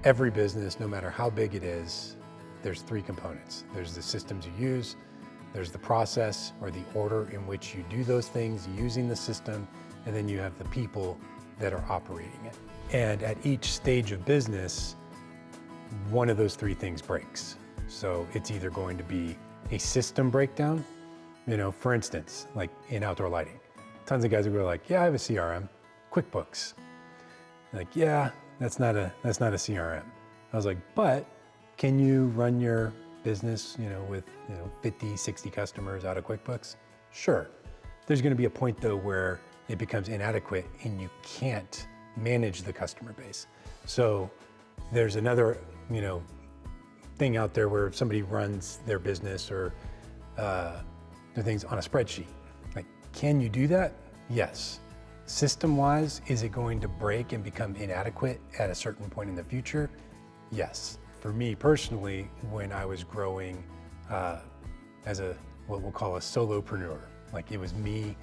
Every business, no matter how big it is, there's three components. There's the systems you use, there's the process or the order in which you do those things using the system, and then you have the people that are operating it. And at each stage of business, one of those three things breaks. So it's either going to be a system breakdown, for instance, like in outdoor lighting. Tons of guys will go like, yeah, I have a CRM, QuickBooks. Like, yeah, that's not a CRM. I was like, but can you run your business, with 50, 60 customers out of QuickBooks? Sure. There's going to be a point though where it becomes inadequate and you can't manage the customer base. So there's another, thing out there where somebody runs their business or their things on a spreadsheet. Like, can you do that? Yes. System-wise, is it going to break and become inadequate at a certain point in the future? Yes. For me personally, when I was growing as what we'll call a solopreneur, like it was me,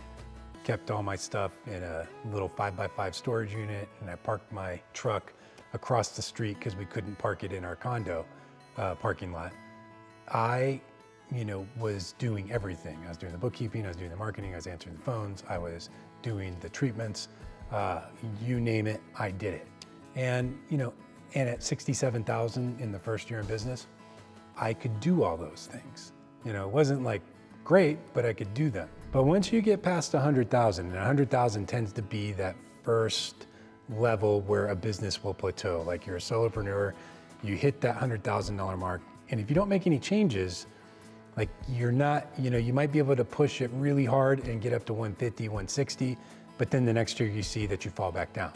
kept all my stuff in a little 5x5 storage unit, and I parked my truck across the street because we couldn't park it in our condo parking lot. I was doing everything. I was doing the bookkeeping, I was doing the marketing, I was answering the phones, I was doing the treatments, you name it, I did it. And at 67,000 in the first year in business, I could do all those things. It wasn't like great, but I could do them. But once you get past 100,000, and 100,000 tends to be that first level where a business will plateau. Like you're a solopreneur, you hit that $100,000 mark, and if you don't make any changes, like you're not, you might be able to push it really hard and get up to 150, 160, but then the next year you see that you fall back down.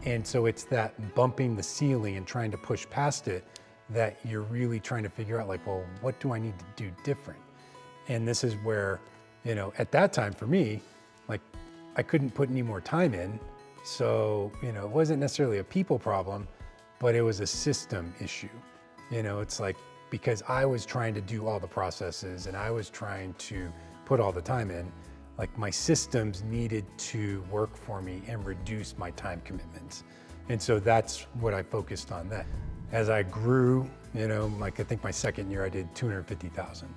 And so it's that bumping the ceiling and trying to push past it that you're really trying to figure out like, well, what do I need to do different? And this is where, at that time for me, like I couldn't put any more time in. So, it wasn't necessarily a people problem, but it was a system issue. It's like, because I was trying to do all the processes and I was trying to put all the time in, like my systems needed to work for me and reduce my time commitments. And so that's what I focused on then. As I grew, like I think my second year I did 250,000.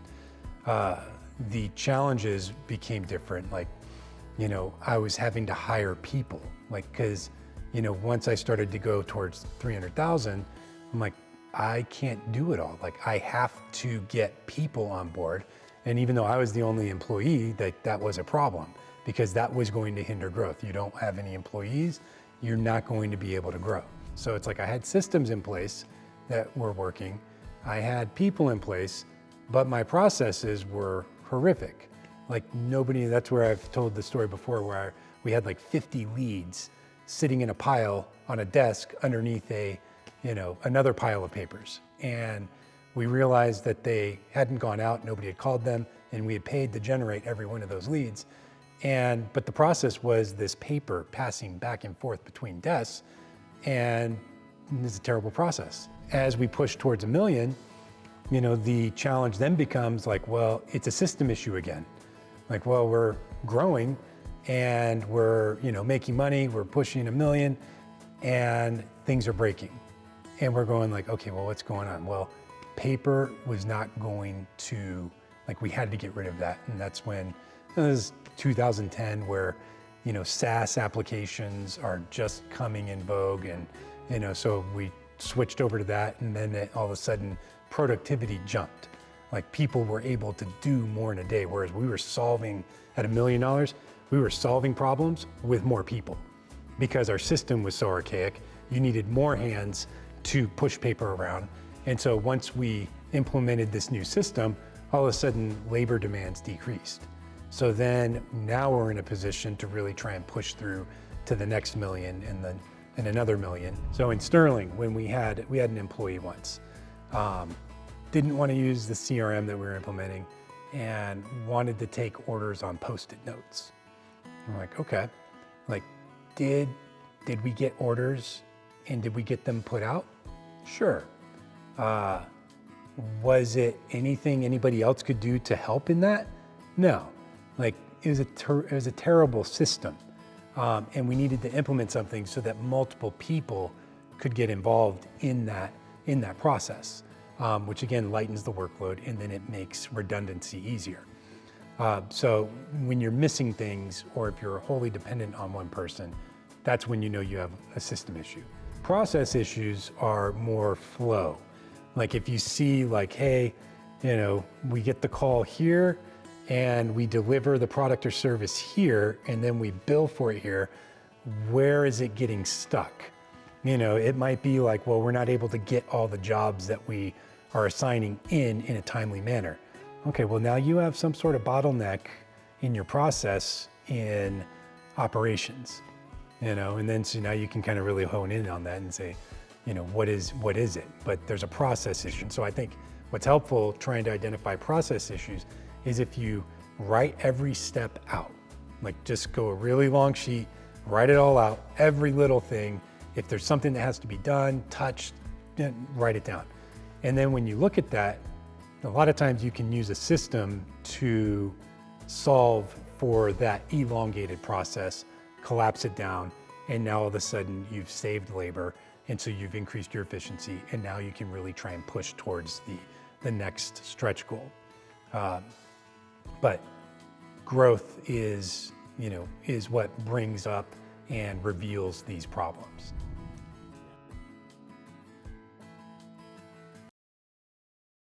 The challenges became different. Like, I was having to hire people, like, cause, once I started to go towards 300,000, I'm like, I can't do it all. Like I have to get people on board. And even though I was the only employee, that was a problem because that was going to hinder growth. You don't have any employees, you're not going to be able to grow. So it's like I had systems in place that were working. I had people in place, but my processes were horrific. Like nobody, that's where I've told the story before where we had like 50 leads sitting in a pile on a desk underneath another pile of papers. And we realized that they hadn't gone out, nobody had called them, and we had paid to generate every one of those leads. But the process was this paper passing back and forth between desks, and it's a terrible process. As we push towards 1 million, the challenge then becomes like, well, it's a system issue again. Like, well, we're growing and we're, making money, we're pushing 1 million and things are breaking. And we're going like, okay, well, what's going on? Well, paper was not going to, like we had to get rid of that. And that's when, it was 2010 where, SaaS applications are just coming in vogue. And, so we switched over to that. And then all of a sudden productivity jumped. Like people were able to do more in a day. Whereas we were solving at $1 million, we were solving problems with more people because our system was so archaic. You needed more hands to push paper around. And so once we implemented this new system, all of a sudden labor demands decreased. So then now we're in a position to really try and push through to the next million and then another million. So in Sterling, when we had an employee once, didn't want to use the CRM that we were implementing and wanted to take orders on Post-it notes. I'm like, okay, like did we get orders and did we get them put out? Sure. Was it anything anybody else could do to help in that? No. Like it was a terrible system. And we needed to implement something so that multiple people could get involved in that process, which again lightens the workload, and then it makes redundancy easier. So when you're missing things, or if you're wholly dependent on one person, that's when you know you have a system issue. Process issues are more flow. Like if you see like, hey, we get the call here and we deliver the product or service here, and then we bill for it here, where is it getting stuck? It might be like, well, we're not able to get all the jobs that we are assigning in a timely manner. Okay, well now you have some sort of bottleneck in your process in operations, and then so now you can kind of really hone in on that and say, what is it? But there's a process issue. So I think what's helpful trying to identify process issues is if you write every step out, like just go a really long sheet, write it all out, every little thing. If there's something that has to be done, touched, write it down. And then when you look at that, a lot of times you can use a system to solve for that elongated process, collapse it down, and now all of a sudden you've saved labor, and so you've increased your efficiency, and now you can really try and push towards the next stretch goal. But growth is what brings up and reveals these problems.